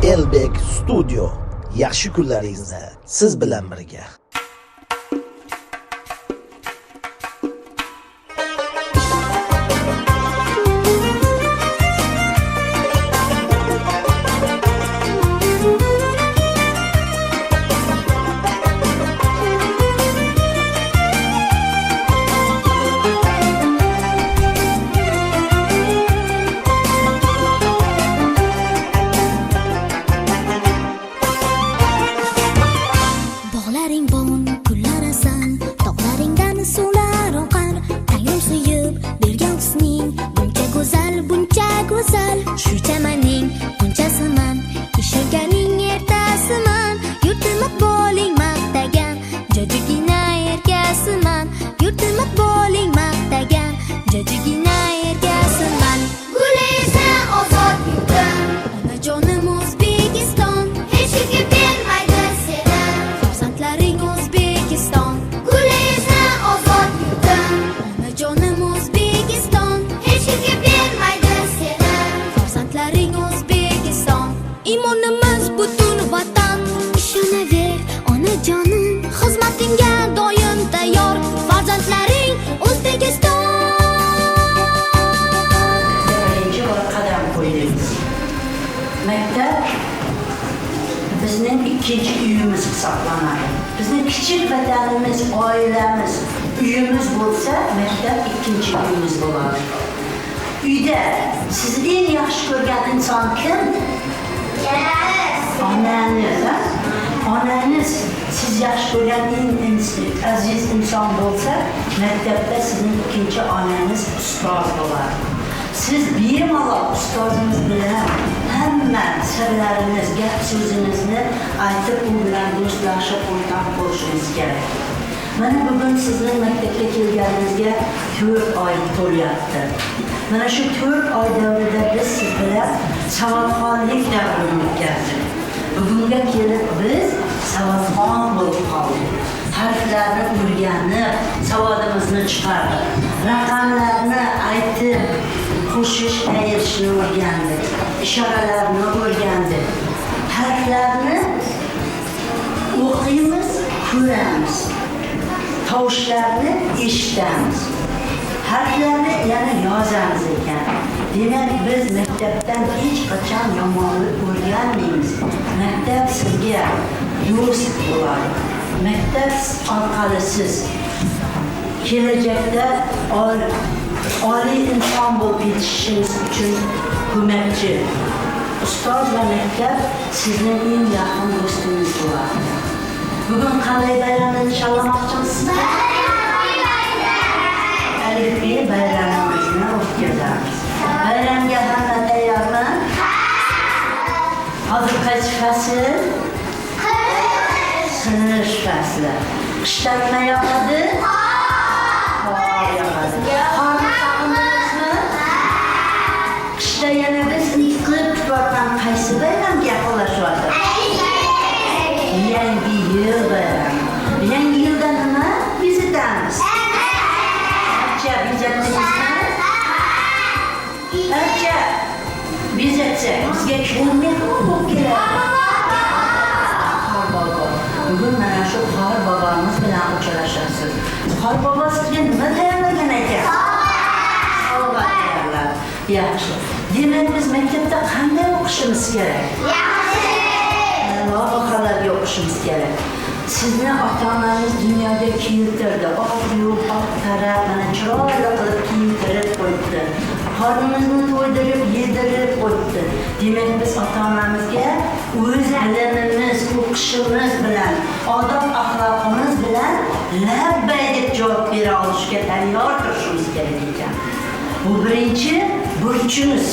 Elbek Studio. Yaxshi kunlaringizda siz bilan birga. Mektep bizning ikinci uyimiz hisoblanadi. Bizning kichik vatanimiz, oilamiz, uyimiz bo'lsa, mektep ikinci uyimiz bo'ladi. Uyda siz eng yaxshi ko'rgan inson kim? Onangiz. Onangiz siz yaxshi ko'rgan eng aziz inson bo'lsa, mektepda sizning ikinci onangiz ustoz bo'ladi. Siz bemalol ustozingiz bilan hamma sirlaringiz, gap so'zingizni aytib, u bilan do'stlashib, o'rtoq bo'lishingiz kerak. Mana bugun sizning maktabga kelganingizga 4 oy to'lyapti. Mana shu 4 oy davrida biz siz bilan savodxonlik davrini o'tkazdik. Bugunga kelib biz savodxon bo'lib qoldik. Harflarni o'rganib, savodimizni chiqardik. Raqamlarni aytib, qo'shish, ayirishni o'rgandik. Ishoralarni o'rgandik. Harflarni o'qiymiz, ko'ramiz. Tovushlarni eshitamiz. Harflarni yana yozamiz ekan. Demak, biz maktabdan hech qachon yomonlik o'rganmaymiz. Maktab sizga do'st bo'ladi. Maktab orqali siz kelajakda oliy inson bo'lib yetishishingiz uchun ko'makchi. Ustoz va maktab sizning eng yaqin do'stingiz bo'ladi. Bugun qanday bayramni nishonlamoqchimizmi? Alifbe bayramimizni o'tkazamiz. Bayramga hamma tayyormi? Hozir qaysi fasl? Qishning fasli. Qishda nima yoqadi? Qor yoqadi. Qorni sog'indingizmi? Qishda yana biz qilib turgan qaysi bayramga yaqinlashyapti? Yangi yil bayrami. Yangi yilda nima bezatamiz? Archa bezatdingizmi? Archa bezatsak bizga ko'ngil bo'lib keladi. Bugun mana shu Qor bobomiz bilan uchrashasiz. Qor bobo sizga nima tayyorlagan ekan? Sovg'a tayyorladi. Yaxshi. Demak, biz maktabda qanday o'qishimiz kerak? Yaxshi. Loyihalarga o'qishimiz kerak. Sizni ota-onangiz dunyoga keltirdi. Oq-yo'q, oq-qora, mana chiroyli qilib kiyintirib qo'ydi. Qornimizni to'ydirib, yedirib qo'ydi. Demak, biz ota-onamizga o'z bilimimiz, o'qishimiz bilan, odob-axloqimiz bilan labbay deb javob bera olishga tayyor turishimiz kerak ekan. Bu birinchi burchimiz.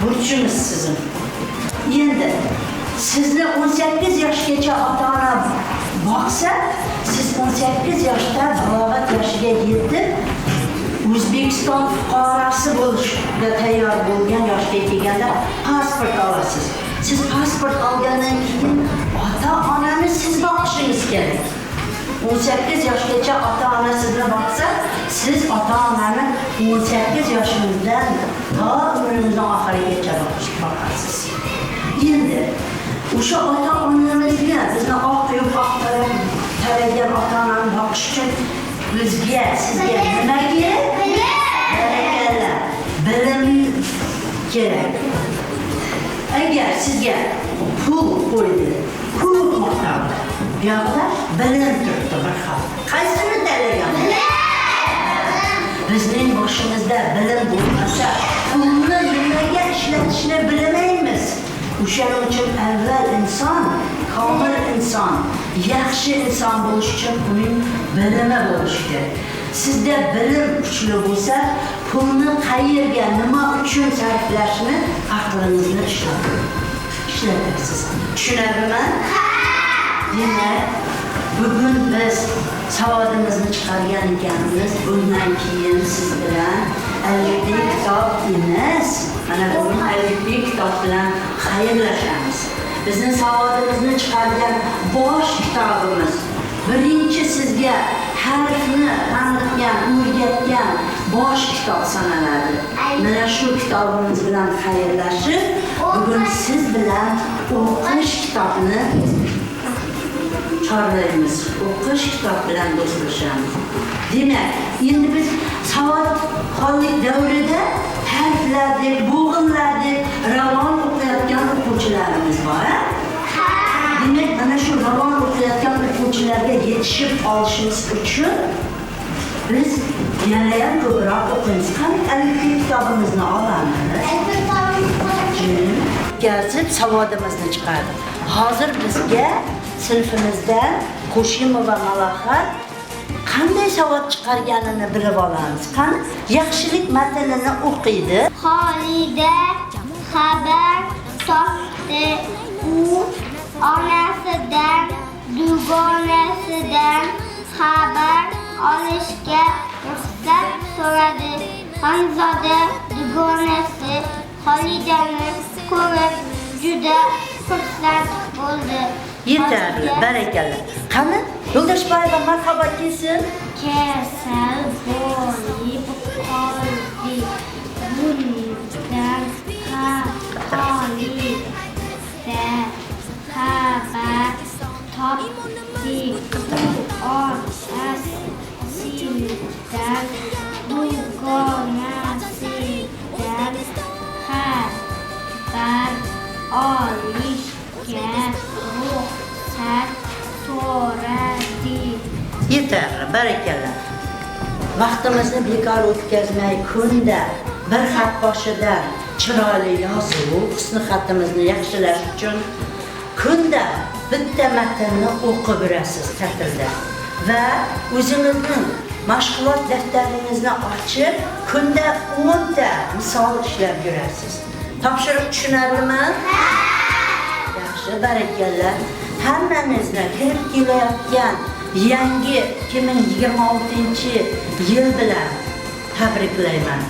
Burchimiz sizin. Endi sizni 18 yoshgacha ota-ona boqsa, siz 18 yoshda balog'at yoshiga yetib O'zbekiston fuqarosi bo'lishga tayyor bo'lgan yoshga kelganda pasport olasiz. Siz pasport olgandan keyin ota-onani siz boqishingiz kerak. 18 yoshgacha ota-ona sizni boqsa, siz ota-onani 18 yoshingizdan to umringizning oxirigacha boqasiz. Endi O'sha ota-onamizga bizni oq yo'q oqtarib taragan ota-onani boqish uchun bizga, sizga nima kerak? Barakalla. Bilim kerak. Agar sizga pul qo'ydi, ko'p miqdorda, bu yoqda bilim turibdi bir xil. Qaysini tanlagan? Bizning boshimizda bilim bo'lmasa, pulni nimaga ishlatishni bilmaymiz. O'shaning uchun avval inson, komil inson, yaxshi inson bo'lish uchun uning bilimi bo'lishi kerak. Sizda bilim kuchli bo'lsa, pulni qayerga, nima uchun sarflashni aqlingizni ishlatasiz. Tushunarlimi? Demak, bugun biz savodimizni chiqargan ekanmiz. Bundan keyin siz bilan alifbek kitob emas, mana bugun alifbek kitob bilan xayrlashamiz. Bizning savodimizni chiqargan bosh kitobimiz, birinchi sizga harfni tanitgan, o'rgatgan bosh kitob sanaladi. Mana shu kitobimiz bilan xayrlashib, bugun siz bilan o'qish kitobini chorlaymiz. O'qish kitob bilan do'stlashamiz. Demak, endi biz savodxonlik davrida harflarni, bo'g'inlarni ravon o'qiyotgan o'quvchilarimiz bor. Demak, ana shu ravon o'qiyotgan o'quvchilarga yetishib olishimiz uchun biz yanayam ko'proq o'qiymiz. Qani alifbek kitobimizni olamiz. Gazib savodimizni chiqardik. Hozir bizga sinfimizdan Qo'shimova Malohat qanday savod chiqarganini bilib olamiz. Qani yaxshilik matnini o'qiydi. Xolida xabar topdi. U onasidan, dugonasidan xabar olishga ruxsat so'radi. Xonzoda dugonasi Xolidani ko'rib juda xursand bo'ldi. Yetarli, barakalla. Qani, Yo'ldoshboyeva marhamat kelsin. Kasal bo'lib qoldi. Bundan Xolida xabar topdi. Onasidan, dugonasidan xabar olishga ruxsat so'radi. Yetarli, barakalla. Vaqtimizni bekor o'tkazmay, kunda bir xat boshidan chiroyli yozuv, husni xatimizni yaxshilash uchun kunda bitta matnni o'qib yurasiz ta'tilda va o'zingizning mashg'ulot daftaringizni ochib, kunda 10 ta misol ishlab yurasiz. Topshiriq tushunarlimi? Yaxshi, barakalla. Hammangizni kirib kelayotgan yangi 2026-yil bilan tabriklayman.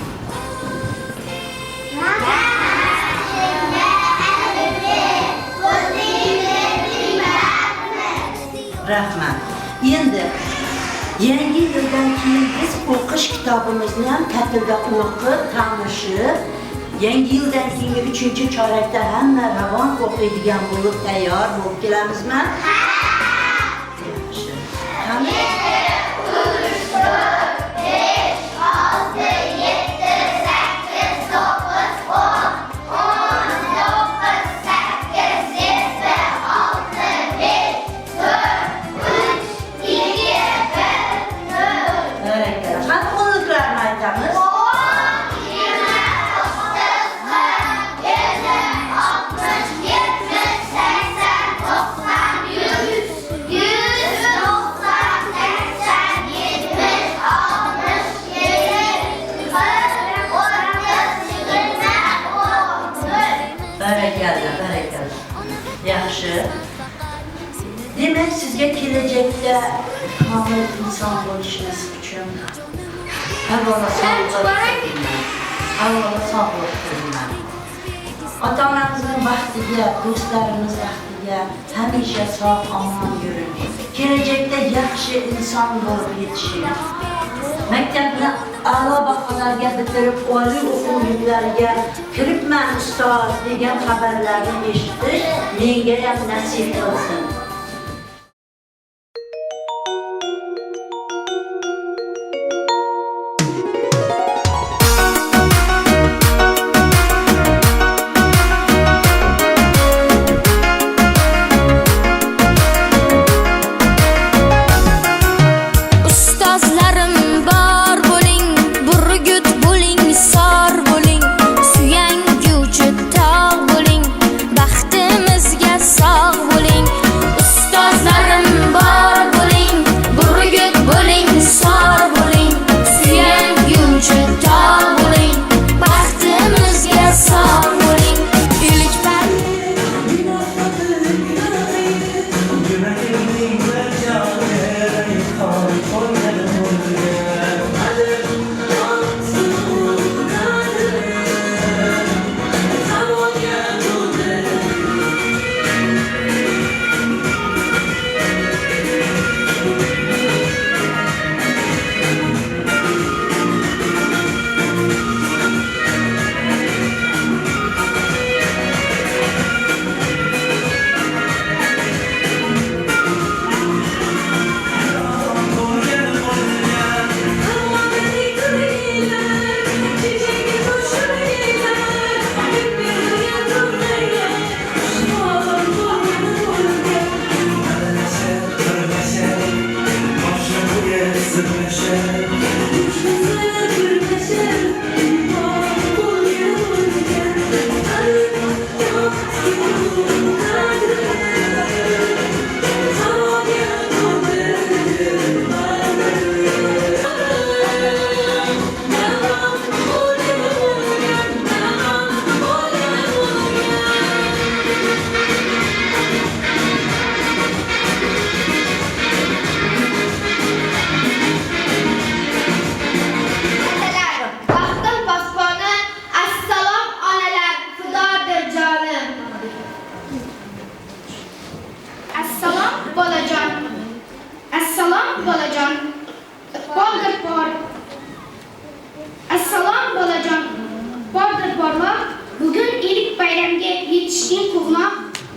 Rahmat. Endi yangi yildan keyin biz o'qish kitobimizni ham ta'tilda o'qib, tanishib, yangi yildan keyingi 3-chorakda hamma ravon o'qiydigan bo'lib tayyor bo'lib kelamizmi? Yaxshi. Qani? 90. Barakalla. Yaxshi. Demak, sizga kelajakda komil inson bo'lishingiz uchun avvalo sog'lik tilayman. Ota-onamizning vaqtiga, do'stlarimiz vaqtiga hamisha sog' omon yuring. Kelajakda yaxshi inson bo'lib yetishing. Maktabni a'lo baholarga bitirib oliy o'quv yurtlariga kiribman ustoz degan xabarlarni eshitish menga ham nasib qilsin.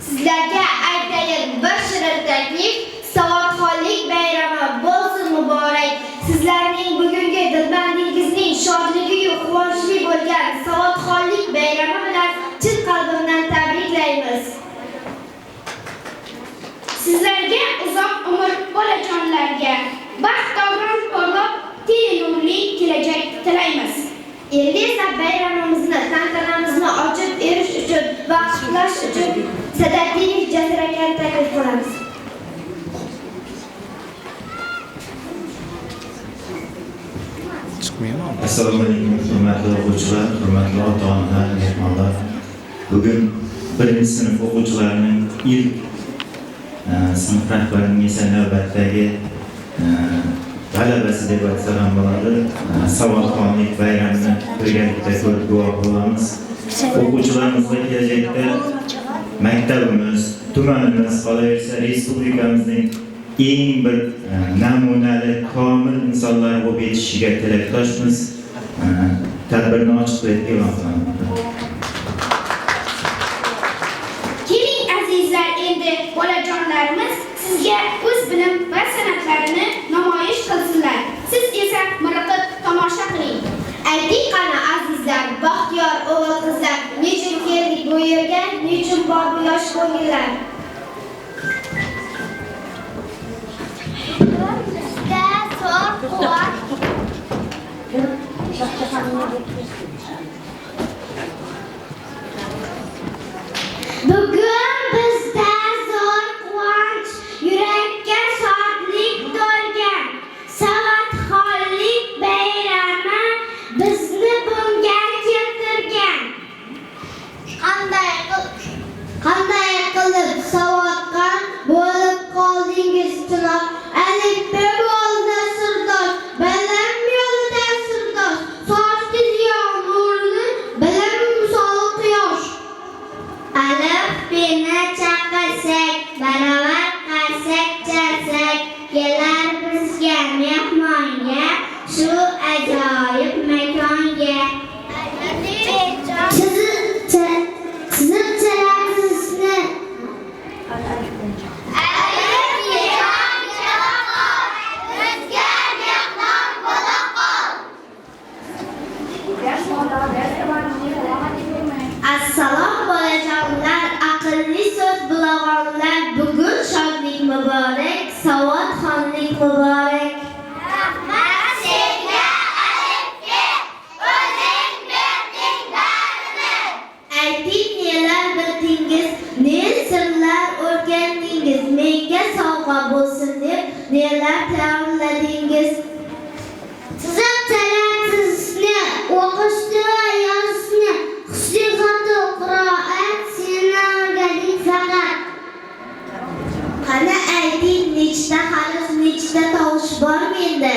Sizlarga aytayin bir shirin taklif, savodxonlik bayrami bo'lsin muborak. Sizlarning bugungi dilbandingizning shodligiyu quvonchli bo'lgan savodxonlik bayrami bilan chin qalbimdan tabriklaymiz. Sizlarga uzoq umr bolajonlarga baxt davron porloq tinchli kelajak tilaymiz. Endi esa bayramimizni, tantanamizni ochib berish uchun va qutlash uchun Sadatdinov Jazirakan taklif qilamiz. Assalomu alaykum, hurmatli o'quvchilar, hurmatli ota-onalar, mehmonlar. Bugun 1-sinf o'quvchilarining ilk sinf rahbarining esa navbatdagi g'alabasi deb aytsak ham bo'ladi. Savodxonlik bayramini birgalikda ko'rib guvoh bo'lamiz. O'quvchilarimizga kelajakda maktabimiz, tumanimiz, qolaversa respublikamizning eng bir namunali, komil insonlar bo'lib yetishishiga tilakdoshmiz. Tadbirni ochiq deb e'lon qilaman. Keling azizlar, endi bolajonlarimiz sizga o'z bilim va san'atlarini namoyish qilsinlar. Siz esa miriqib tomosha qiling. Ayting qani azizlar, baxtiyor o'g'il-qizlar, nechun keldik bu yerga, nechun bor bu yosh ko'ngillar? Bugun bizda zo'r quvonch, yurakka shodlik to'lgan. Savodxonlik bayrami bizni bunga keltirgan. Qanday qilib savodxon bo'lib qoldingiz tunoq? Alifbe bo'ldi sirdosh, bilim yo'lida sirdosh. Sochdingiz yomg'irni, bilim misoli quyosh. Alifbeni chaqirsak, baravar qarsak chalsak, kelar bizga mehmonga shu ajoyib bormi endi?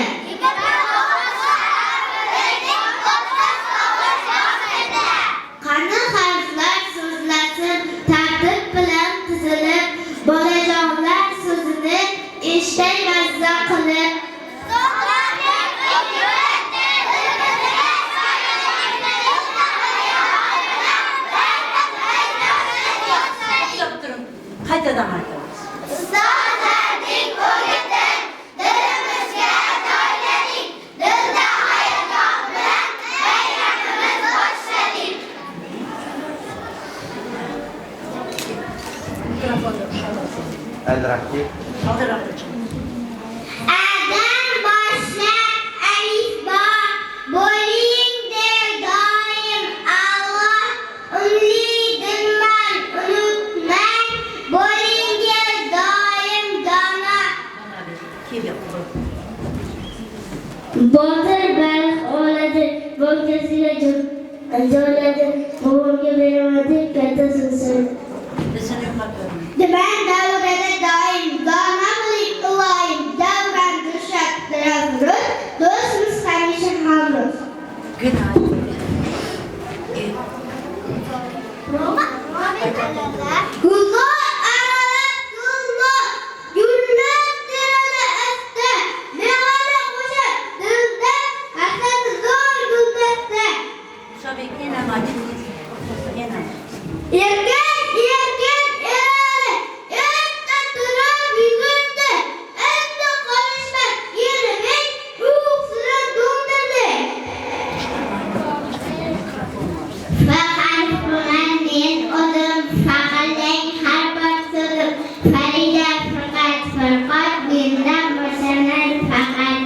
Qani harflar so'zlasin tartib bilan tizilib, bolajonlar so'zini eshitay mazza qilib. Qaytadan aytamiz. Ustozlarning o'rgatin, dilimizga joyladik, dilda hayajon bilan bayramimiz boshladik. Adam boshlab alif bor, bo'ling der doim Alloh. Umidimman, unutmang, bo'lingiz doim dono. Botir baliq oladi, bo'kasiga joyladi, bobomga bermadi, katta so'zini. Diman davrada doim dono bo'ling iloyim, davran dushaddiramiz, do'stmiz hamisha hamroh. Gullar aralab gullar, gullar terali asta, mevali qo'shib dilda, hasad zo'r guldasta. Erkak erali, erta turib yugurdi, endi qolishmay yelibek uyqusini do'ndirdi. Faqat men o'zim faqatlang har bir so'zim, Farida faqat mendan boshlanadi faqat.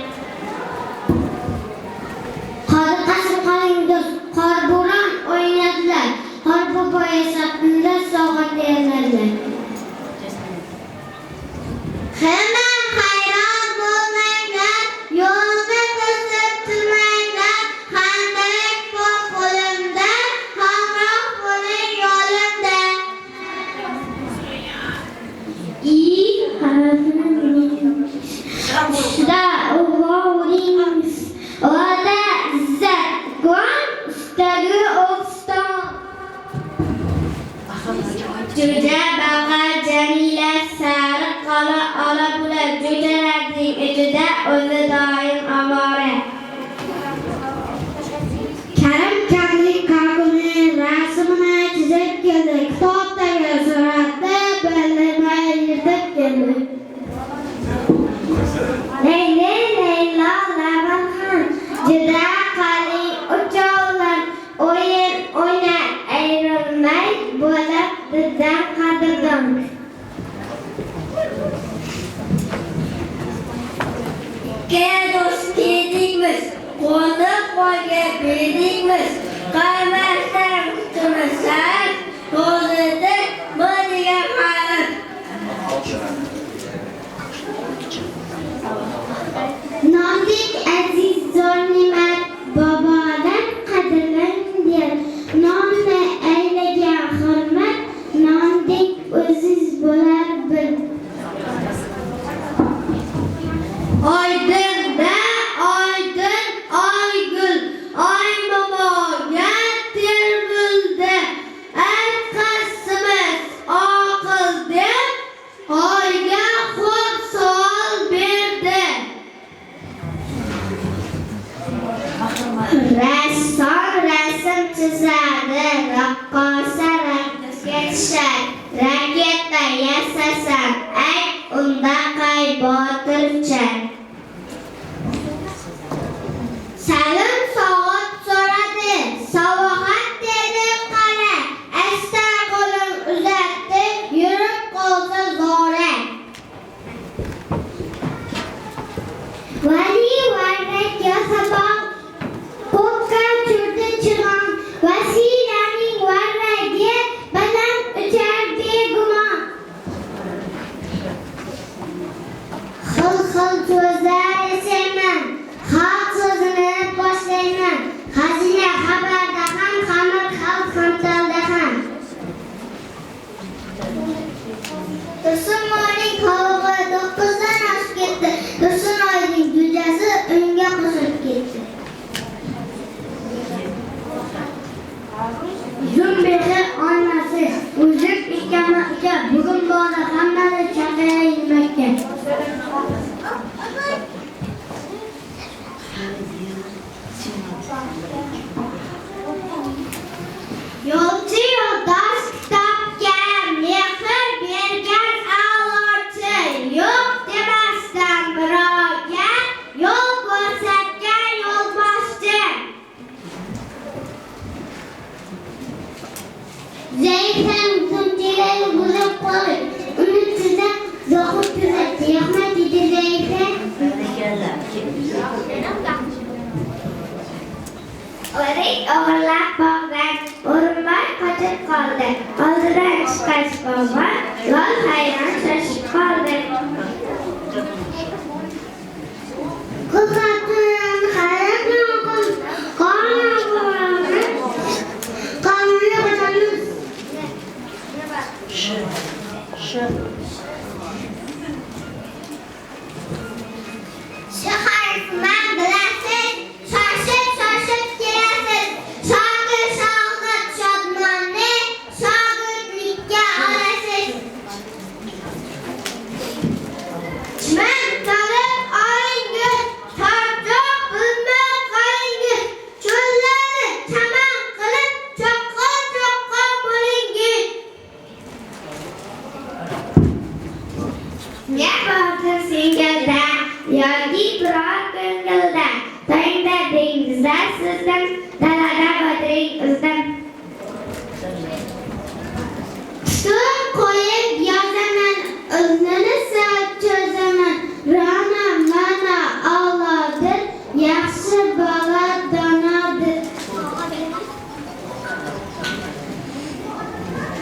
Qor qasr qolingiz, qor bo'ron o'ynadilar, qor popoya sapnida sog'at derlarlar. Hamma hayron bo'lmanglar, yo'lda to'sib turmanglar, handalak bor qo'limda, hamroh bo'ling yo'limda. I harfining usta o'g'irings, oda izzat, gon ustagi o'ston. Jo'ja baqa Jamila sariq qola ola bular, jo'jalarning ichida o'zi doim ovora. Karim kamlik qag'uni rasmini chizib keldi, kitobdagi suratni bilmay yirtib keldi. Laylo lavanxon juda qalin uchovlar, o'yin o'ynab ayrilmay bo'lib bizdan qadrdon. Do'st kedingmiz, qo'lni qo'lga berdingmiz, qaymasdan tunasan, ro'zida bo'liga qalin. Nondek aziz zo'r ne'mat, bobodan qadrlangan, nonni aylagan hurmat, nondek o'ziz bo'lar bil. Oydinda oydin oygul, oy momoga termildi, aytqasimiz oqil deb, oyga xo'p savol berdi. Rassom rasm chizadi, raqqosa raqsga tushadi, raketa yasasan, ayt unda qay botircha. Salim soat so'radi, savohat dedi qara, asta qo'lim uzatdi, yurib qolsa zo'ra. Vali varrak yasabon, ko'kka churdi chig'on, vasilaning varragi baland uchar begumon. Xil so'zlar yashayman, xalq so'zini boshlayman, xazina xabarda ham, xamir xalq hamtalda ham. Tursunoyning hovug'i 9dan oshib ketdi, Tursunoyning o'g'irlab bog'dan, o'rinboy qochib qoldi. Oldidan chiqqach bobo, lol hayron shoshib qoldi. Ko'katdan hayrat mumkin, qonunni qo'yamiz. Shaharman bilasiz, shoshib kelasiz. Shogird shodmonni shogirdlikka olasiz. Chman solib olingiz, tortoq bilmay qolingiz. Cho'llarni chaman qilib cho'qqa bo'lingiz. Ne bordir singilda, yoki biror ko'ngilda, tangda dengizlar sizdan, dalada bodring izdan. Tutib qo'yib yozaman, o'zini cho'zaman, rana mana Allohdir, yaxshi bola donodir.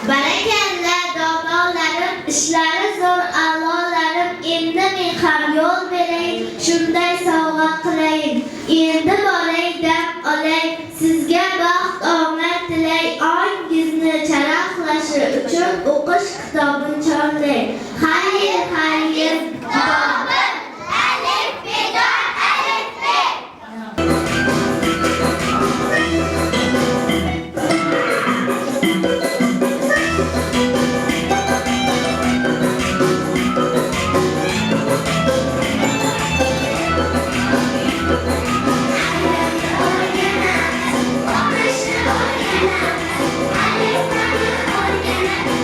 Barakalla donolarim, ishlari zo'r a'lolarim, endi men ham yo'l beray, shunday sovg'a qilayin. Endi boray dam olay, sizga baxt omad tilay, ongingizni charaqlashi uchun o'qish kitobini chorlay. Xayr, xayr, kitobim alif bedor alif be. Alif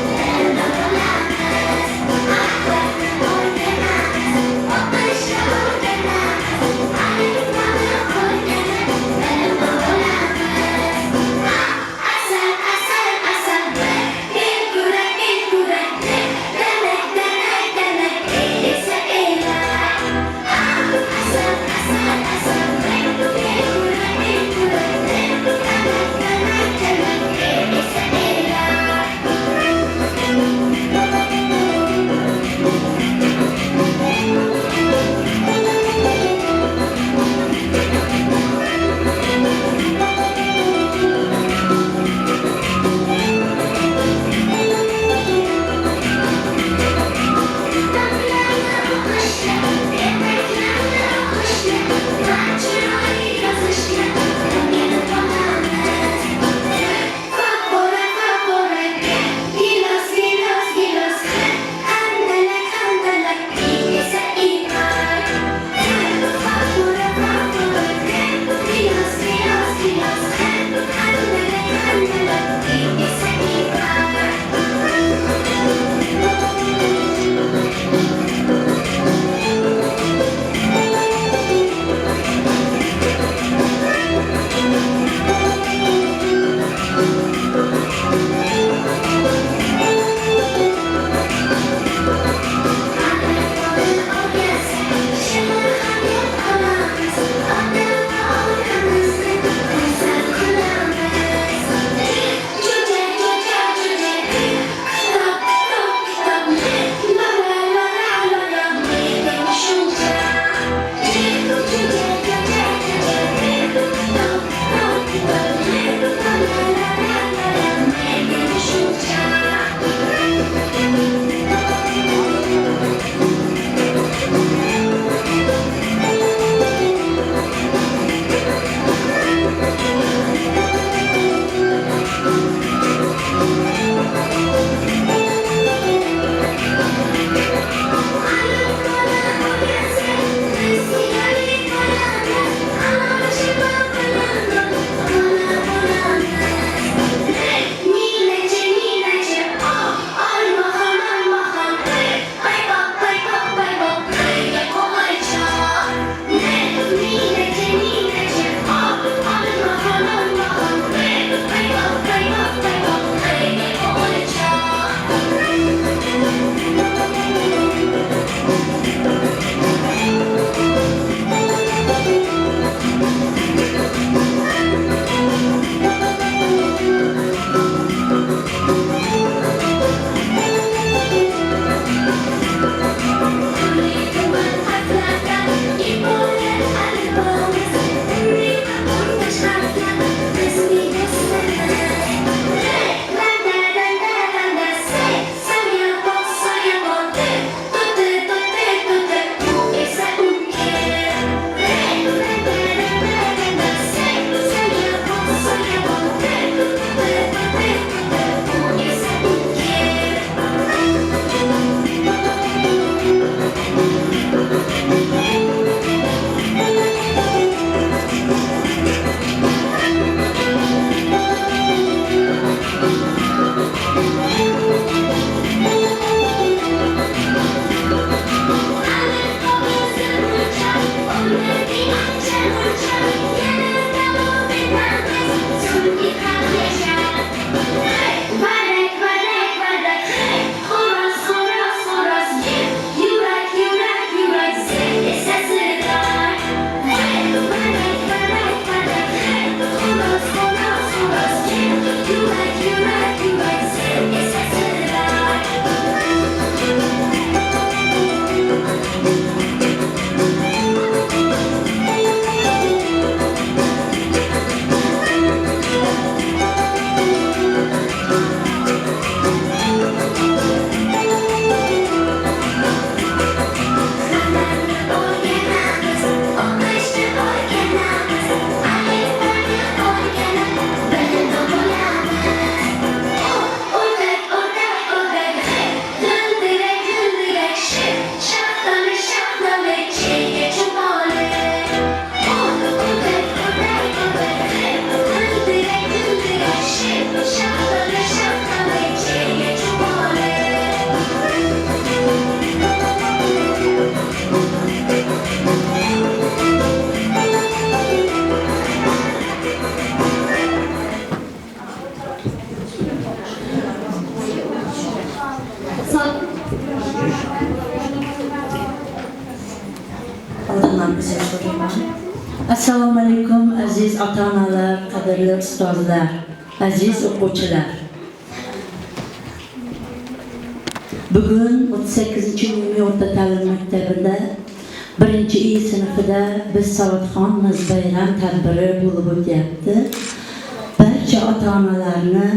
Oldindan bize so'rayman. Assalomu alaykum aziz ota-onalar, qadrli ustozlar, aziz o'quvchilar. Bugun 38-umumiy o'rta ta'lim maktabida 1-i sinfida biz Savodxonmiz bayram tadbiri bo'lib o'tyapti. Barcha ota-onalarni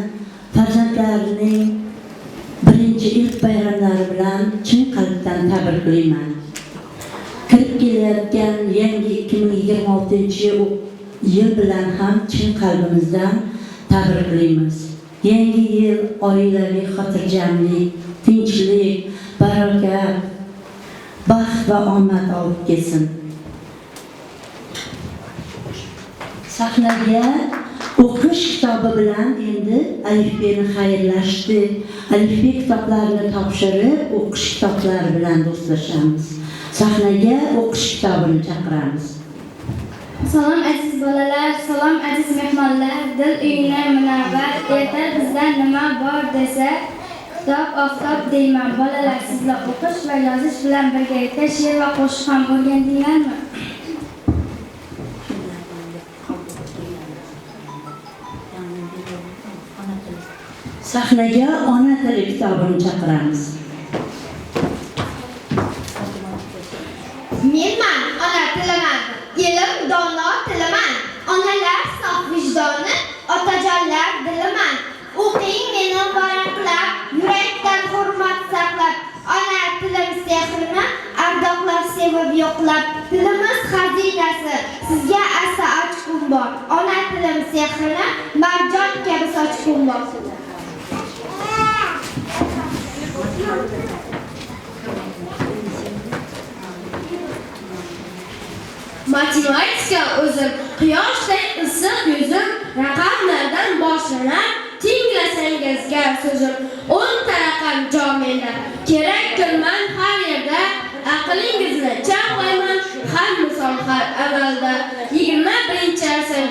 farzandlarining birinchi ilk bayramlari bilan chin qalbdan tabriklayman. Kirib kelayotgan yangi 2026-yil bilan ham chin qalbimizdan tabriklaymiz. Yangi yil oilaviy xotirjamlik, tinchlik, baraka, baxt va omad olib kelsin. Sahnaga o'qish kitobi bilan endi alifbeni xayrlashdi. Alifbe kitoblarini topshirib, o'qish kitoblari bilan do'stlashamiz. Sahnaga o'qish kitobini chaqiramiz. Salom aziz bolalar, salom aziz mehmonlar, dil uyina munavvar, erta bizdan nima bor desa, kitob oftob deyman. Bolalar, sizlar o'qish va yozish bilan birgalikda she'r va qo'shiq ham o'rgandinglarmi? Sahnaga ona tili kitobini chaqiramiz. Menman, ona tilaman, elim dono tilaman, onalar sof vijdoni, otajonlar diliman. O'qing meni varaqlab, yurakdan hurmat saqlab, ona tilim sehrini ardoqlar sevib yo'qlab. Tilimiz xazinasi, sizga asa ochqum bor, ona tilim sehrini marjon kabi sochqum bor. Matematika o'zim, quyoshday issiq yuzim, raqamlardan boshlanar, tinglasangizga so'zim. 10 raqam jomenda, kerakdirman har yerda, aqlingizni chaqlayman, har misol har amalda. 21-asr,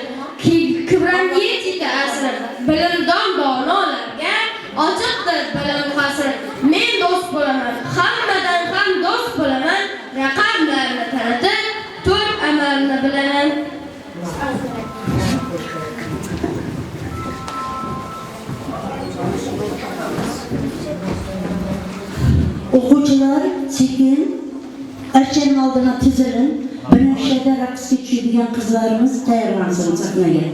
kibernetika asri, bilimdon donolarga ochiqdir bilim qasri. Men do'st bo'laman, hammadan ham do'st bo'laman, raqamlarni tanitib amalni bilaman. O'quvchilar sekin archaning oldina tizilin. Binafshada raqsga tushadigan qizlarimiz tayyorlansin sahnaga.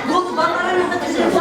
Bu balalarını tizilip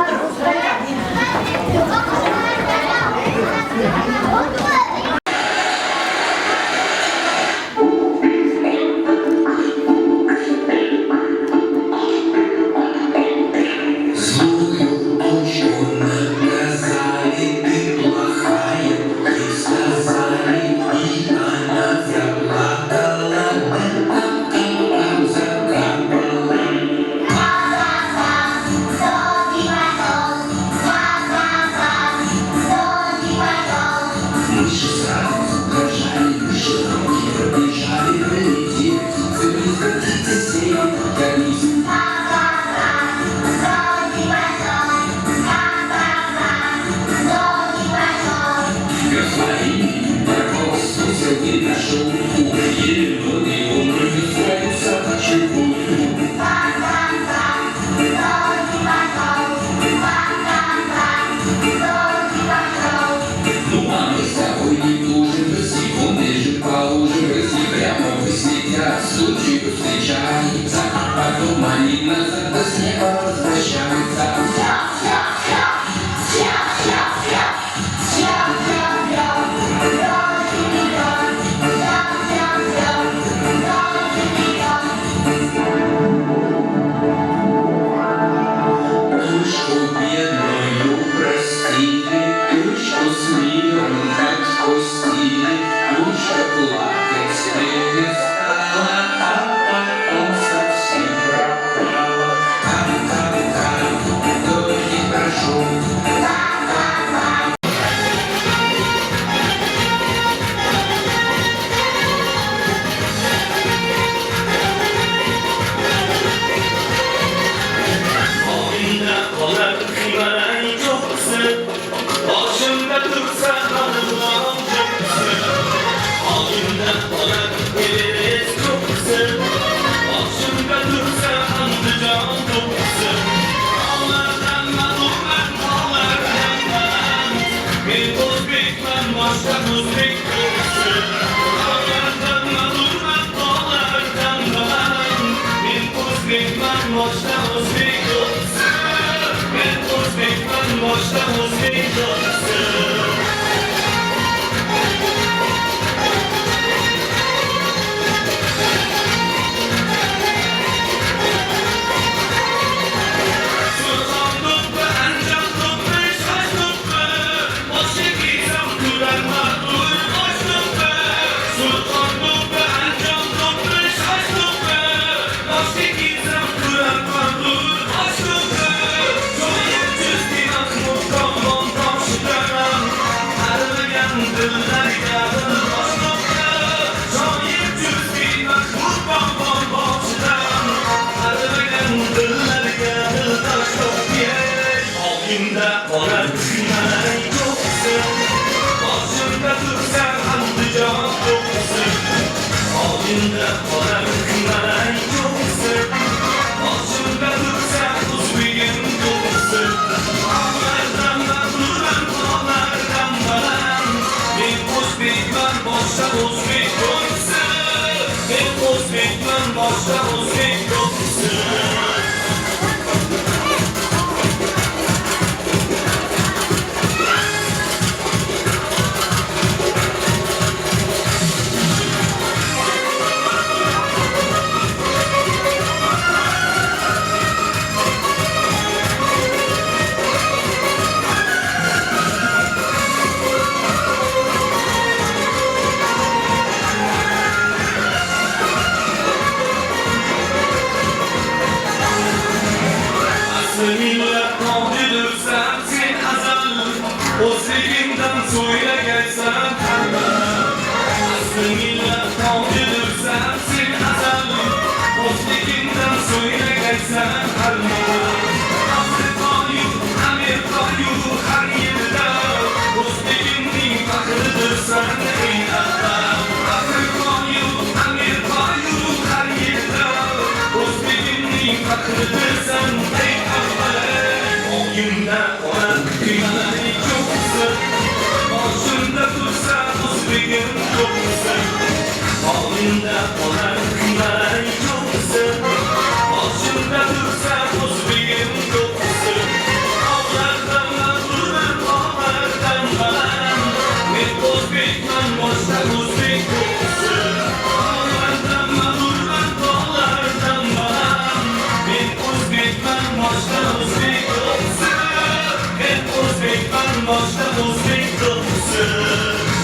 boshqa o'zbek to'qisi.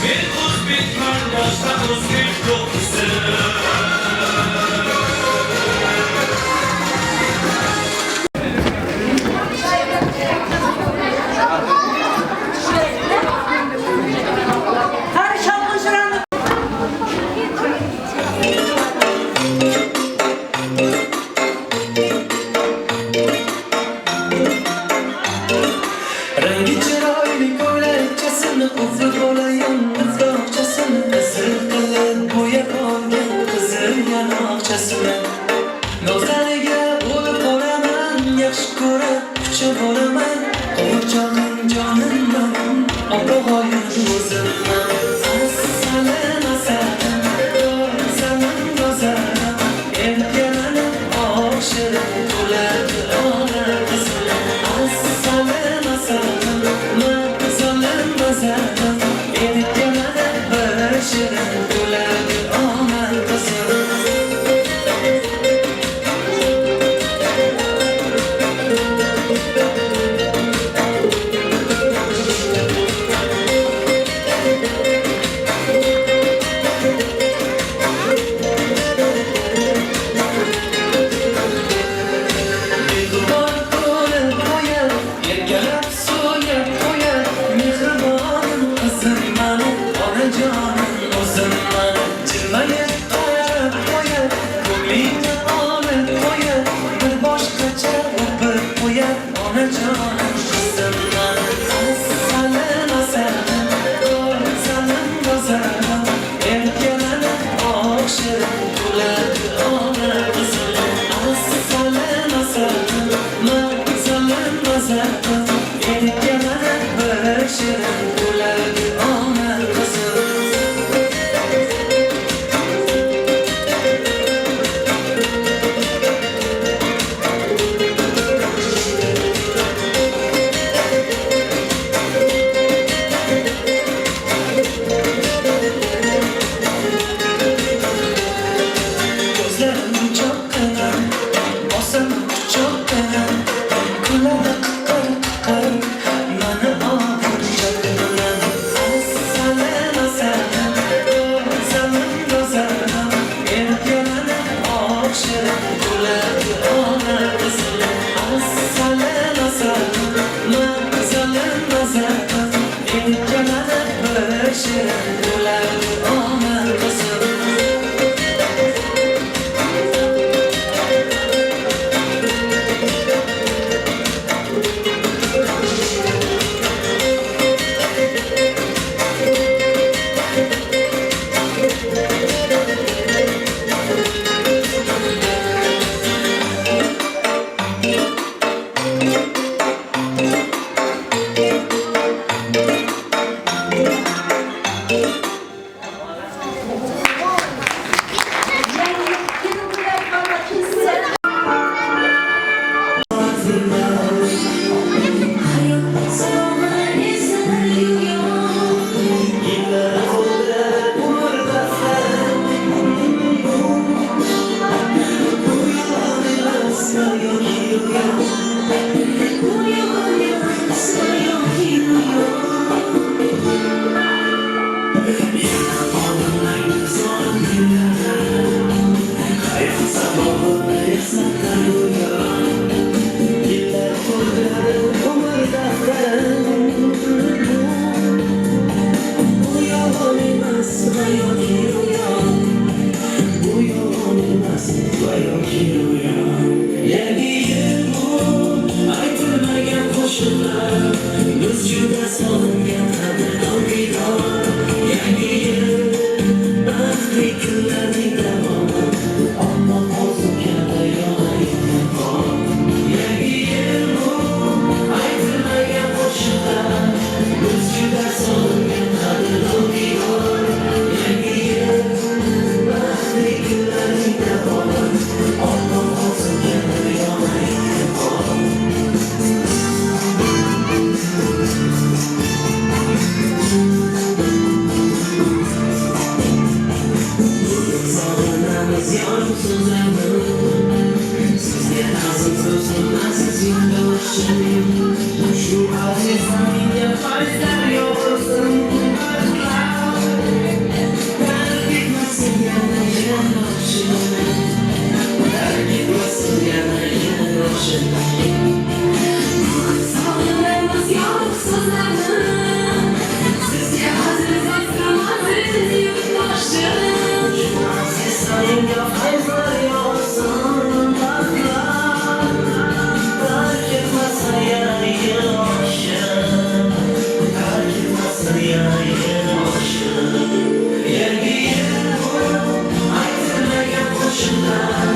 Men o'zbekman, boshqa o'zbek to'qisi. Rangi chiroyli ko'ylakchasini o'zi bo'layon qizg'oqchasini qizil qilib bo'yab olgan qizil yanoqchasini nozlariga bo'lib boraman yaxshi ko'rib quchib olaman qo'rchoqim jonimman opog'oyim o'zimman asalim asalim go'zalim go'zalim erkalanib oshiq to'ladi olam qizim asalim asalim mazalim mazalim erkalanib bir shirin to'ladi olam qizim. Şu aziz minha Choyslar yog'sin Tark etmasin yana yoshim Tark etmasin yana yoshim Sog'inmaymiz yorug' so'zlarni Sizga aziz akram aziz yurtdoshim Sizga soyinga fayzlar yog'sin Tark etmasin yana yoshim Tark etmasin yana yoshim Yerga yer bo'lib aytilmagan qo'shiqlar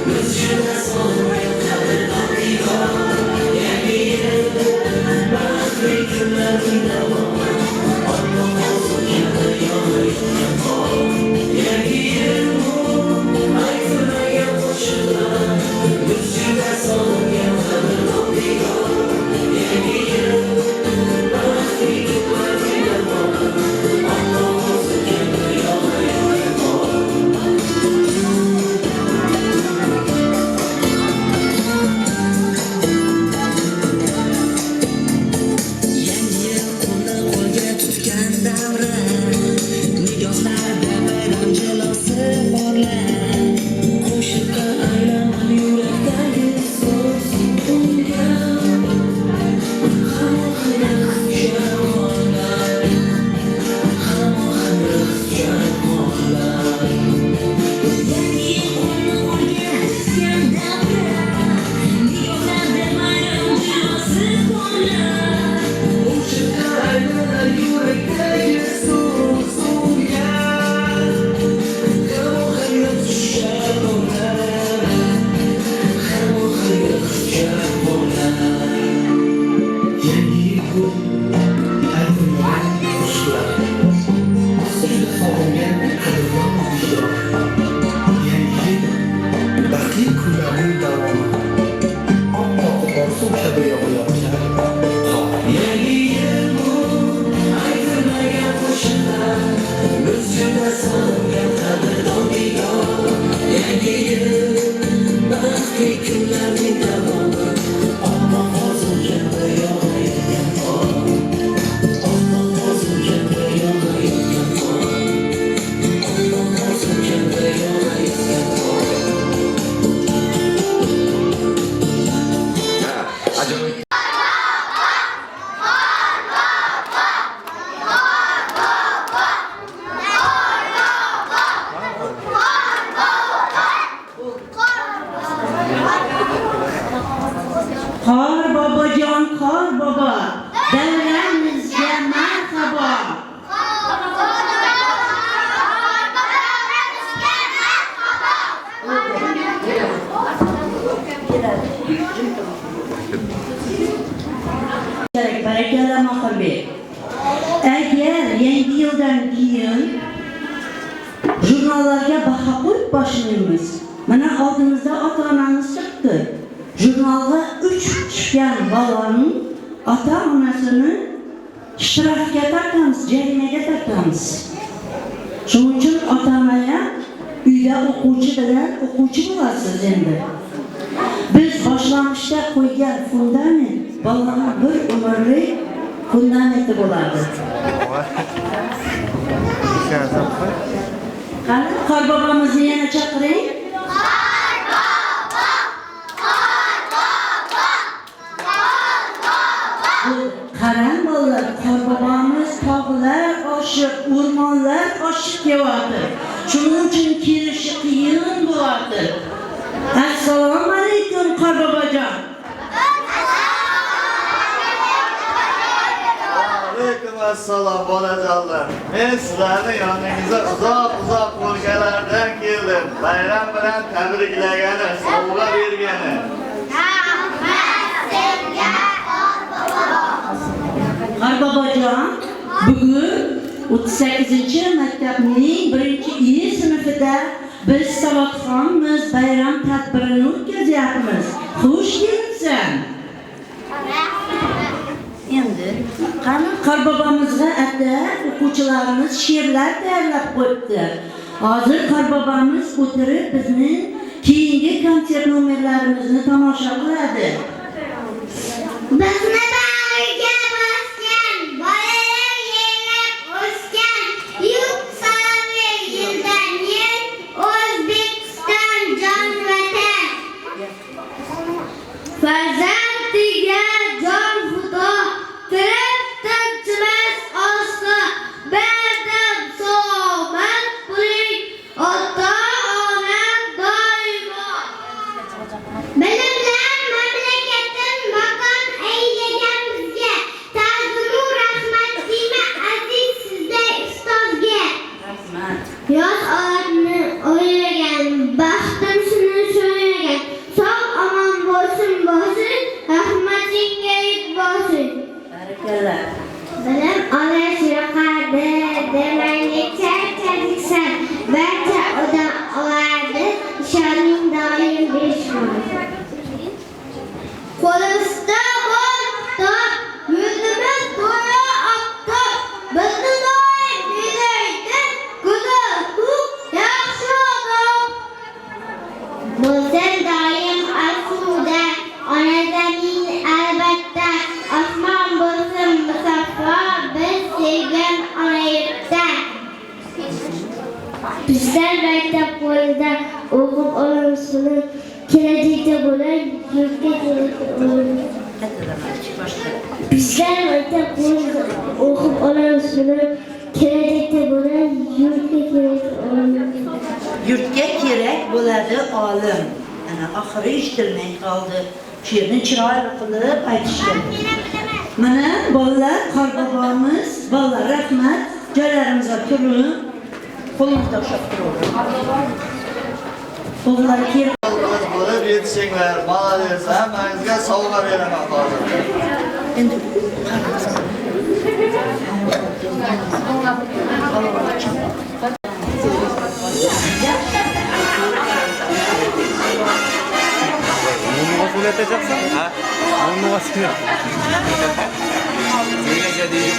Biz juda so'rib qadrdonliklar Yerga yer baxtli kunlarning davomi Alloh o'zi kabi yonayotgan bog' Yerga yer bo'lib aytilmagan qo'shiqlar Biz juda so'rib qadrdonliklar Yerga yer baxtli kunlarning davomi Alloh o'zi kabi yonayotgan bog' Yangi yil uni qo'lga tutgan davra Nigohlarda bayram jilosi porlar Qo'shiqqa aylanib yurakdagi so'z ungan Hamma jamoalar Hamma jamoalar Yangi yil uni qo'lga tutgan davra Nigohlarda bayram jilosi porlar Qo'shiqqa aylanib yurakdagi so'z ungan Hamma jamoalar Hamma jamoalar Yangi yil bu aytilmagan qo'shiqlar Sizga sog'ingan qadrdon diyor Yangi yil baxtli kunlarning davomi Ammo borsuv kabi yog'ayotgan qor Yangi yil bu aytilmagan qo'shiqlar Biz juda sog'ingan qadrdon diyor Yangi yil baxtli kunlarning davomi Ammo borsuv kabi yog'ayotgan qor Ammo borsuv kabi yog'ayotgan qor Ammo borsuv kabi yog'ayotgan qor Qor bobojon, qor bobo, davramizga marhabo. Kerak, barakalla Mohirbek. Agar yangi yildan keyin jurnallarga baho qo'yib boshlaymiz. Mana oldimizda ota-onamiz chiqdi. Jurnalga 3 tushgan bolaning ota-onasini shtrafga tortamiz, jarimaga tortamiz. Shuning uchun ota-onaga uyda o'quvchi bilan o'quvchi bo'lasiz endi. Biz boshlang'ishda qo'ygan fundament bolaning bir umrlik fundamenti bo'ladi. Qani qor bobomizni yana chaqiring. Qarang bolalar, qor bobomiz tog'lar oshib, o'rmonlar oshib kelyapti. Shuning uchun kelishi qiyin bo'lyapti. Assalomu alaykum qor bobojon. Alaykum assalom bolajonlar. Men sizlarni yoningizga uzoq bo'lganlardan keldim. Bayram bilan tabriklagani, sovg'a bergani. Qor bobojon, bugun 38-maktabning 1-iyi sinfida biz savodxonmiz, bayram tadbirini o'tkazyapmiz. Xush kelibsan. Endi qani Qor bobomizga ata o'quvchilarimiz she'rlar tayyorlab qo'yibdi. Hozir Qor bobomiz o'tirib bizning keyingi konsert nomerlarimizni tomosha qiladi. Bizni bag'riga bosgan Qo'limizda bor kitob, yuzimiz to'la oftob. Bizni doim bezaydi go'zal huk, yaxshi odob. Bo'lsin doim asuda, ona zamin albatta. Osmon bo'lsin musaffo, biz sevgan ona yurtda. Bizlar maktab qo'lida o'qib olamizmi? Kelajakda bo'lar yurtga kelib Bizlar maktab qo'lida o'qib olamizmi? Kelajakda bo'lar yurtga kelib Yurtga kerak bo'ladi olim. Ana oxiri eshitilmay qoldi. She'rni chiroyli qilib aytishdi. Mana bolalar, qorbobomiz, bolalar rahmat, joylarimizga turing. Qo'lingizda ushlab turing. O'g'illar kerak bo'lib yetishinglar. Malades, hammangizga sovg'a beraman hozir. Endi Söyleyeceksin. Ha? Onun numarasını yap. Söyleyece değil.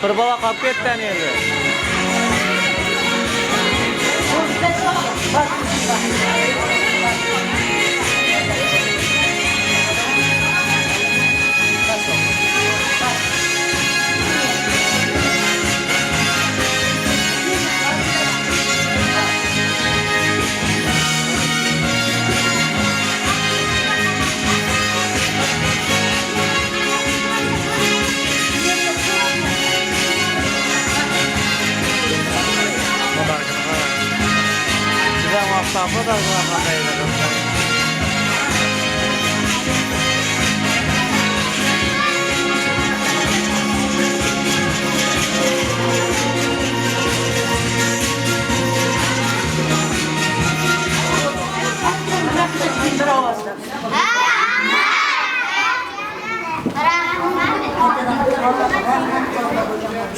Bir bala qolib ketdi endi. Apa dah gua pakai lagi.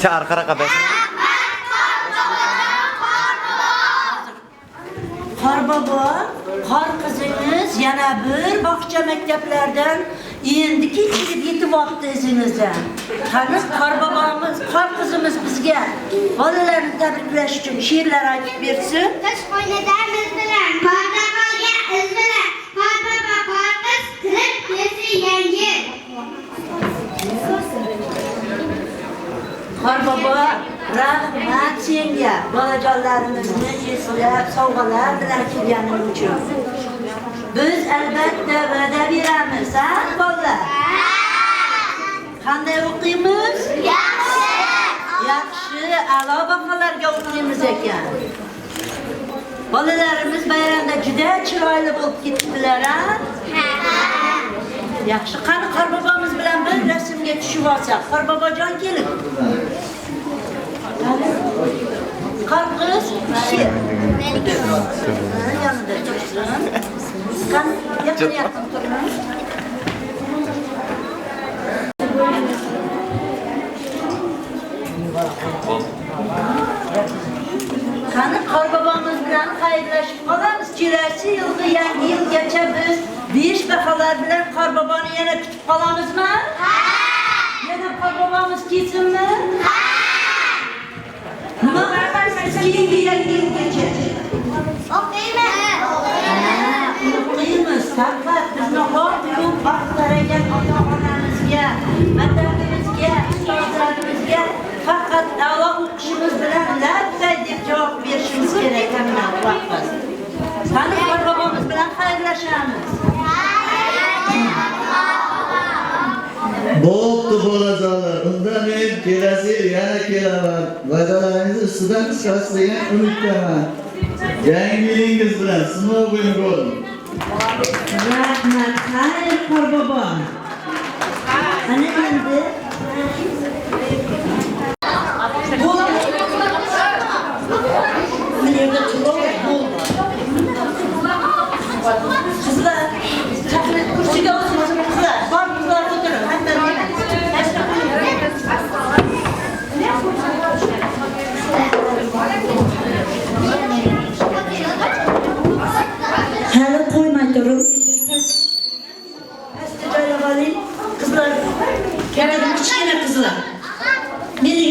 Cara kerja Qorbobo, qor qizingiz yana bir bog'cha maktablardan endiki kelib yetyapti o'zingizdan. Qani qorbobomiz, qor qizimiz bizga bolalarni tabriklash uchun she'rlar aytib bersin. Qish qo'ynidamiz bilan, qorda qolgan iz bilan, qorbobo qorqiz kirib kelsa yangi. Qorbobo, rahmat senga bolajonlarimizni eslab sovg'alar bilan kelganing uchun. Biz albatta va'da beramiz, ha bolalar? Qanday o'qiymiz? Yaxshi. Yaxshi, a'lo baholarga o'qiymiz ekan. Bolalarimiz bayramda juda chiroyli bo'lib ketdilar, ha? Yaxshi, qani qorbobomiz bilan bir rasmga tushib olsak. Qorbobojon kelib. Qorqiz, she'r. Yanida tursin. Qani, yaqin turing. Qani qorbobomiz bilan xayrlashib qolamiz. Kelasi yilgi yangi yilgacha biz 5 baholar bilan qorboboni yana kutib qolamizmi? Ha! Yana qorbobomiz kelsinmi? Ha! Nima qilasiz keyingi yangi yilgacha? O'qiymiz. O'qiymiz. Faqat bizni xotirib vaqtlarga ota-onamizga, maktabimizga, ustozlarimizga faqat a'lo o'qishimiz bilan labbay deb javob berishimiz kerak hamma vaqt. Qani qorbobomiz bilan xayrlashamiz. Bo'pti bolajonlar. Unda men kelasi yil yana kelaman. Va'dalaringizni ustidan chiqasiz degan umiddaman. Yangi yilingiz bilan sinov bo'lin. Rahmat, xayr qorbobo. Ana endi Kızlar, kursiga oturun kızlar. Var kızlar oturun. hali qo'ymay turib. Kızlar, keladi kichkina qizlar. Meni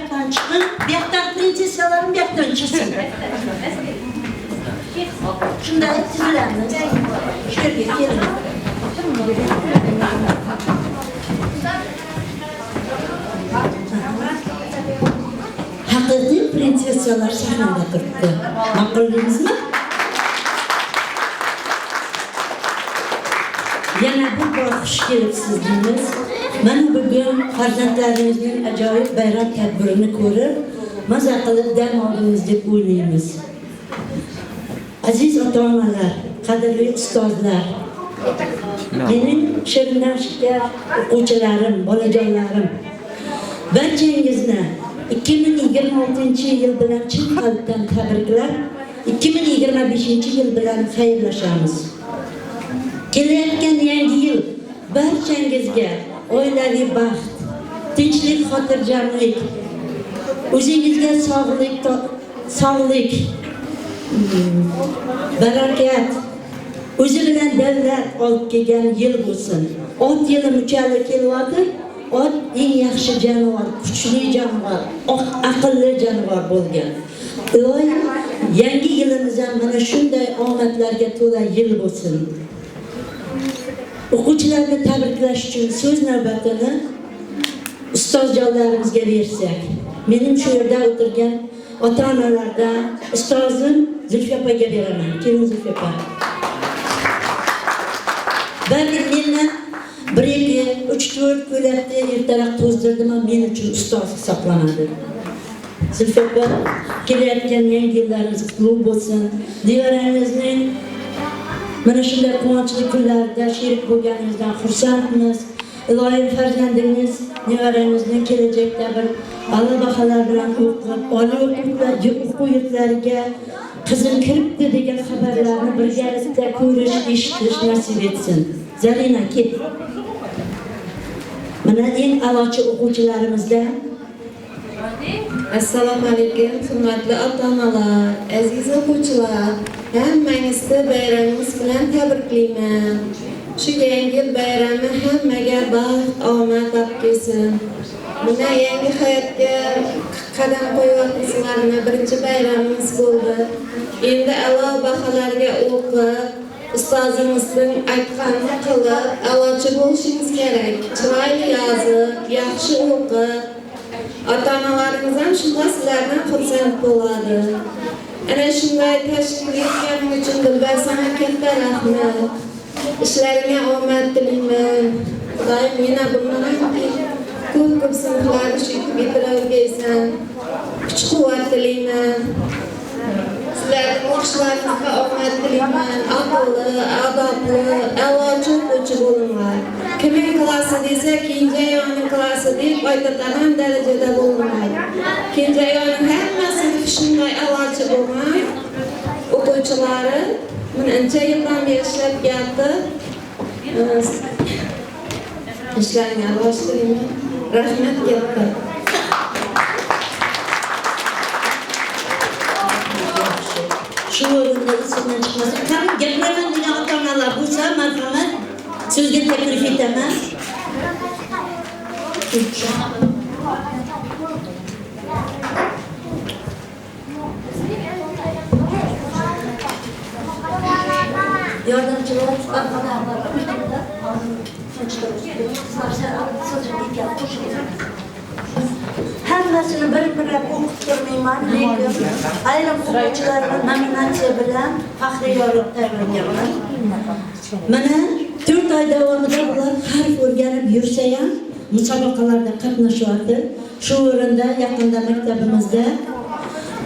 yoqdan chiqin, bu yoqdan prinsessalarim bu yoqdan chiqsin. Shunday sizlarimiz. Shu yerga keling. Haqiqiy prinsessalar sahnada turibdi. Ma'quldingizmi? Yana bir bor xush kelibsiz deymiz. Mana bugun farzandlarimizning ajoyib bayram tadbirini ko'rib, maza qilib dam oldingiz deb o'ylaymiz. Aziz ota-onalar, qadrli ustozlar, mening shirinashga o'quvchilarim, bolajonlarim, barchangizni 2026-yil bilan chin qalbdan tabriklab, 2025-yil bilan xayrlashamiz. Kelayotgan yangi yil barchangizga oilaviy baxt, tinchlik, xotirjamlik, o'zingizga sog'lik, barakat, o'zi bilan davlat olib kelgan yil bo'lsin. Ot yili muchali kelyapti. Ot eng yaxshi jonivor, kuchli jonivor, aqlli jonivor bo'lgan. Iloyim yangi yilimiz ham mana shunday omadlarga to'la yil bo'lsin. O'quvchilarni tabriklash uchun so'z navbatini ustozjonlarimizga bersak. Mening shu yerda o'tirgan ota-onalardan ustozim Zulfiya opaga beraman. Keling Zulfiya opa. Balki meni 1-2-3-4 ko'ylakda ertaroq to'zdirdim, men uchun ustoz hisoblanadi. Zulfiya opa, kelayotgan yangi yillaringiz qutlug' bo'lsin. Diyoringizning mana shunday quvonchli kunlarda sherik bo'lganingizdan xursandmiz. Iloyim farzandingiz, nevarangizning kelajakda bir a'lo baholar bilan o'qib, oliy o'quv yurtlariga qizim kiribdi degan xabarlarni birgalikda ko'rish, eshitish nasib etsin. Zarina ket. Mana eng a'lochi o'quvchilarimizda Assalomu alaykum, hurmatli ota-onalar, aziz o'quvchilar. Hammangizni bayramingiz bilan tabriklayman. Shu yangi yil bayrami hammaga baxt, omad olib kelsin. Mana yangi hayotga qadam qo'yayotganingizni birinchi bayramingiz bo'ldi. Endi a'lo baholarga o'qib, ustozimizning aytganini qilib, a'lochi bo'lishingiz kerak. Chiroyli yozib, yaxshi o'qib, ota-onalaringiz ham shunday sizlardan xursand bo'ladi. Ana shunday tashkil etganing uchun Dilbar sana katta rahmat. İşlerine omad tilayman. Xudoyim yana bundan ko'p sinflarni shu bitiraversan. Kuch-quvvat tilayman. Sizlarning o'qishlaringizga omad tilayman. Aqlli, adobli, a'lochi o'quvchi bo'linglar. Kimning klassi desa, Kenjayoning klassi deb aytadigan darajada bo'linglar. Kenjayoning hammasi shunday a'lochi bo'lgan o'quvchilari ancha yildan beri ishlab keldi. Ishlarini almashtirayman. Rahmat katta. Shu o'rinda isimdan chiqmasa, qani gaplaman degan ota-onalar bo'lsa, marhamat, so'zga taklif etaman. Yordamchilar hammasini bir-birlab o'qib turmayman, lekin ayrim o'quvchilarni nominatsiya bilan faxriy yorliq tayyorlaganman. Mana 4 oy davomida ular harf o'rganib yursa ham musobaqalarda qatnashyapti. Shu o'rinda yaqinda maktabimizda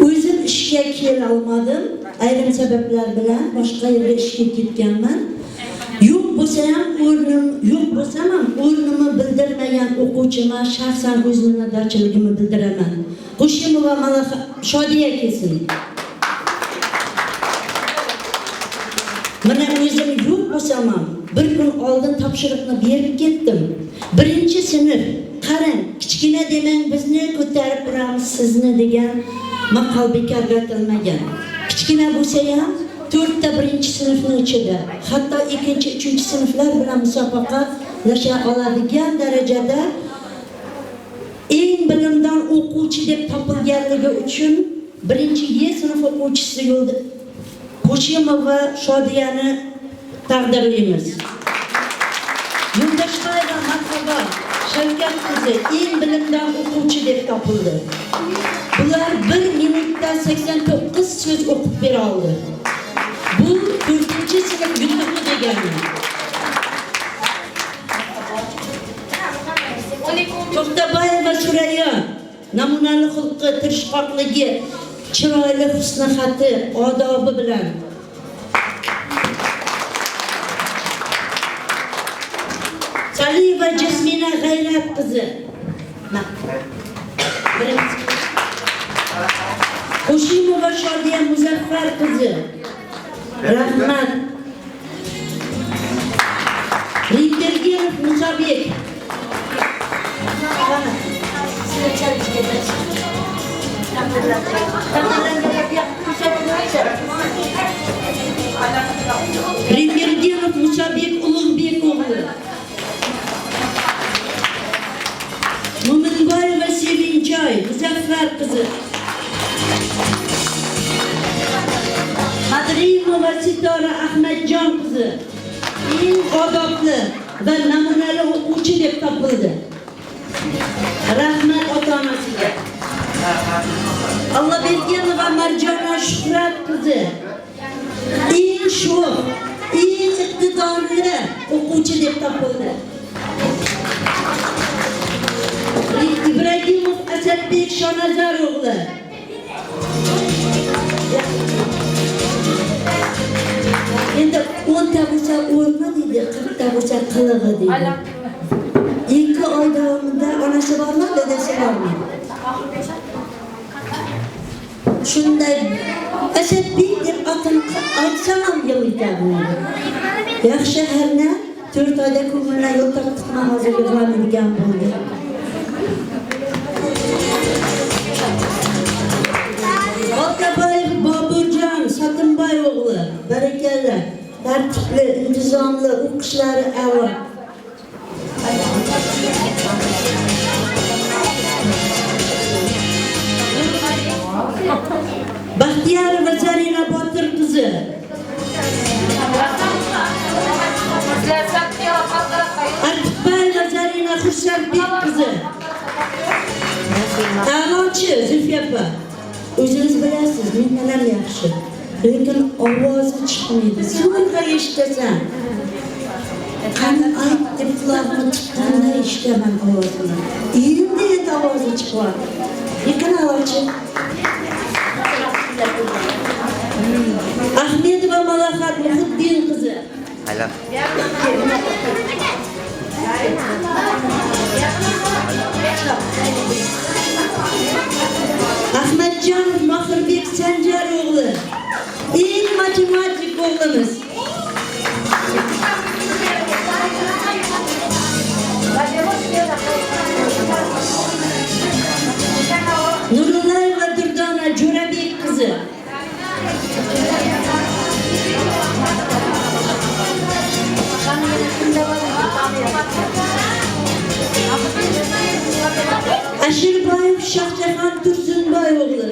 o'zim ishga kela olmadim. Ayrim sabablar bilan boshqa yerga ishga ketganman. Yo'q bo'lsa ham o'rnimni bildirmagan o'quvchima shaxsan o'z minnatdorchiligimni bildiraman. Qo'shimova Malaha Shodiya kelsin. Mana o'zim yo'q bo'lsam ham bir kun oldin topshiriqni berib ketdim. 1-sinf, qarang, kichkina demang, bizni ko'tarib turamiz sizni degan maqol bekorga aytilmagan. Kichkina bo'lsa ham 4ta 1-sinfning ichida, hatto 2-3-sinflar bilan musobaqa lasha oladigan darajada eng bilimdan o'quvchi deb topilganligi uchun 1-Y sinf o'quvchisi Qo'shimova Shodiyani taqdirlaymiz. Yo'ldoshbayeva Marhaba Shavkat qizi eng bilimdon o'quvchi deb topildi. Bular 1 minutda 89 so'z o'qib bera oldi. Bu 4-sinf yutuqi degani. To'xtabayeva Surayyo namunali xulqi, tirishqoqligi, chiroyli husni xati, odobi bilan Saliyeva Jasmina G'ayrat qizi. Qo'shimova Shodiya Muzaffar qizi. Rahmat. Rindergenov Musobek. Rindergenov Musobek Ulug'bek o'g'li. Mo'minboyeva Sevinchoy Muzaffar qizi. Madrimova Sitora Ahmadjon qizi. Eng odobli va namunali o'quvchi deb topildi. Rahmat ota-onasiga. Allobergenova Marjona Shuhrat qizi. Eng sho'x, eng iqtidorli o'quvchi deb topildi. Ibragimov Asadbek Shonazar o'g'li. Endi 10 ta bo'lsa o'rni deydi, 40 ta bo'lsa qilig'i deydi. 2 oy davomida onasi bormi, dadasi bormi? Shunday Asadbek deb otini aytsam ham yo'qadi. Yaxshi harna 4 oyda ko'ngildan yo'l toptimi hozir yig'lamaydigan bo'ldi. Oltabayev Boburjon Sotimboy o'g'li. Barakalla. Tartibli, intizomli, o'qishlari a'lo. Baxtiyorova Zarina Botir qizi. Artiqbayeva Zarina Xursandbek qizi. A'lochi Zulfiya opa. O'zingiz bilasiz, mendan yaxshi. Lekin ovozi chiqmaydi. So'ngra eshitasan. Qani ayt deb qulog'im chiqqanda eshitaman ovozini. Endi ovozi chiqyapti. Lekin a'lochi. Ahmedova Malahat Muhiddin qizi. Aylan. Ahmadjonov Mahirbek Sanjar o'g'li. Eng matematik o'g'limiz. Nurullayeva Durdona Jo'rabek qizi. Ashirboyev Shohjahon Tursunboy o'g'li.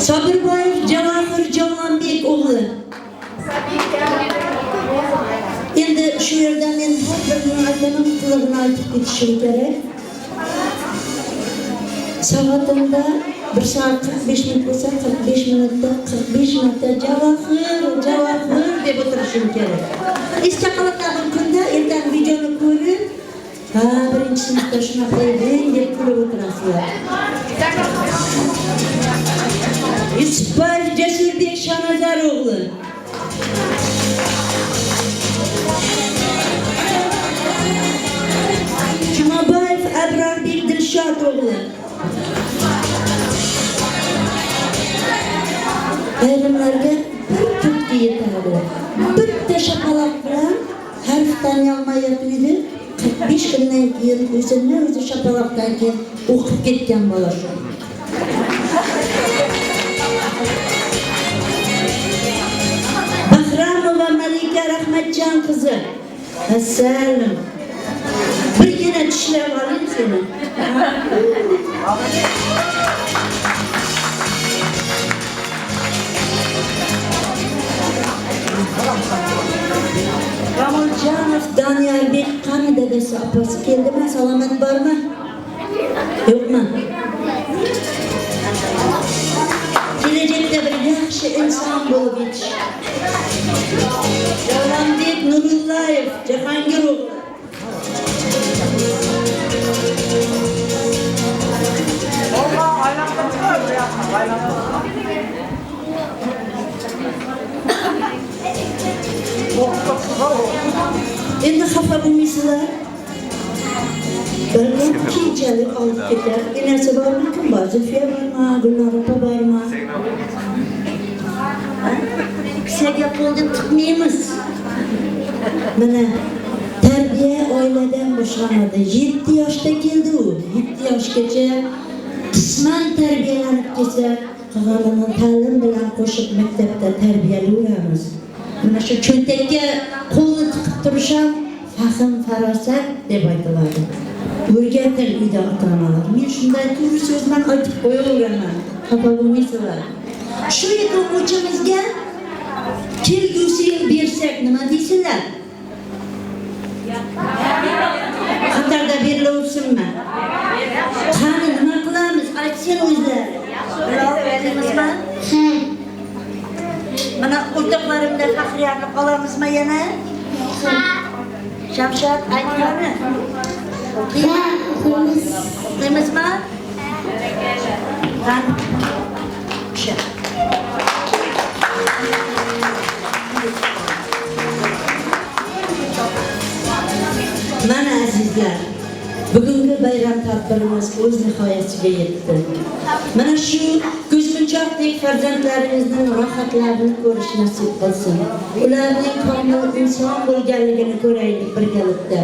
Sobirboyev Javohir Javonbek o'g'li. Endi shu yerda men har bir aytaman, qilig'ini aytib ketishim kerak. Soatimda 1 soat 45 minut bo'lsa, 45 minutda 45 minutda Javohir deb o'tirishim kerak. Esda qoladigan kunda ertaga videoni ko'rib, birinchi sinfda shunaqa eding deb kulib o'tirasizlar. Yusufboyev Jasurbek Shonazar o'g'li. Jumaboyev Abrorbek Dilshod o'g'li. Ayrimlarga bir tutga yetadi. Bitta shapaloq bilan harfdan yolmayotmaydi. 45 kundan keyin o'zi shapaloqdan keyin o'qib ketgan bola shu. Rahmatjon qizi. Assalom. Birgina tishlab oling seni. Kamoljonov Daniyarbek qani dadasi opasi keldimi? Salomat bormi? Yo'qmi? Kelajakda bir yaxshi inson bo'lib yetish. Jalolbek Nurullayev, Jahongir o'g'li. Endi xafa bo'lmaysizlar. Balki keyinchalik olib ketar. Enasi bormi? Kim bor? Zulfiya bormi? Gulnora opa bormi? Kishiga qo'ldan tiqmaymiz. Mana tarbiya oiladan boshlanadi. 7 yoshda keldi u. 7 yoshgacha qisman tarbiyalanib kelsa, qog'ozni ta'lim bilan qo'shib maktabda tarbiyalaymiz. Mana shu cho'ntakka qo'lni tiqib turish ham fahm, farosat deb aytiladi. O'rgating uyda ota-onalar. Men shunday to'g'ri so'z bilan aytib qo'yaveraman. Xafa bo'lmaysizlar. Shu yerda o'quvchimizga kelgusi yil bersak nima deysizlar? Qatarda berilaversinmi? Qani nima qilamiz? Aytsin o'zlari. Bilaveramizmi? Ha. Mana o'rtoqlarimda faxriyani olamizmi yana? Ha. Shamshad aytgani. Ha, o'qiymiz. O'qiymizmi? Qani. Mana azizlar, bugungi bayram tadbirimiz o'z nihoyasiga yetdi. Mana shu ko'zmunchoqdek farzandlarimizning rohatlarini ko'rish nasib qilsin. Ularning komil inson bo'lganligini ko'raylik birgalikda.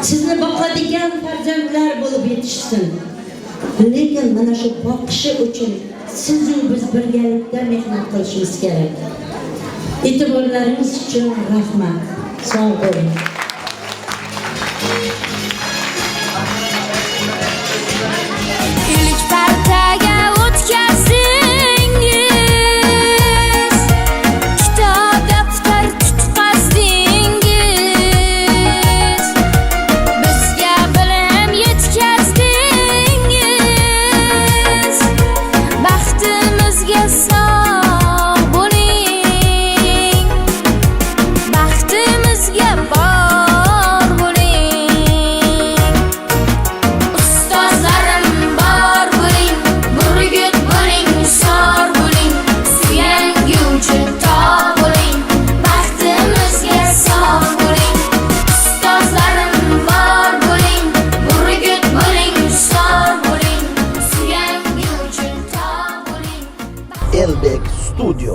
Sizni boqadigan farzandlar bo'lib yetishsin. Lekin mana shu boqishi uchun siz va biz birgalikda mehnat qilishimiz kerak. E'tiborlaringiz uchun rahmat. Sog' bo'ling. İlk partaga o'tkazsingiz, kitob daftar tutqazdingiz, bizga bilim yetkazdingiz, baxtimizga sog' bo'ling, baxtimizga bor bo'ling. Ustozlarim bor bo'ling, burgut bo'ling, sor bo'ling, suyangi uchun tog' bo'ling, baxtimizga sog' bo'ling. Ustozlarim bor bo'ling, burgut bo'ling, sor bo'ling, suyangi uchun tog' bo'ling. Elbek Studio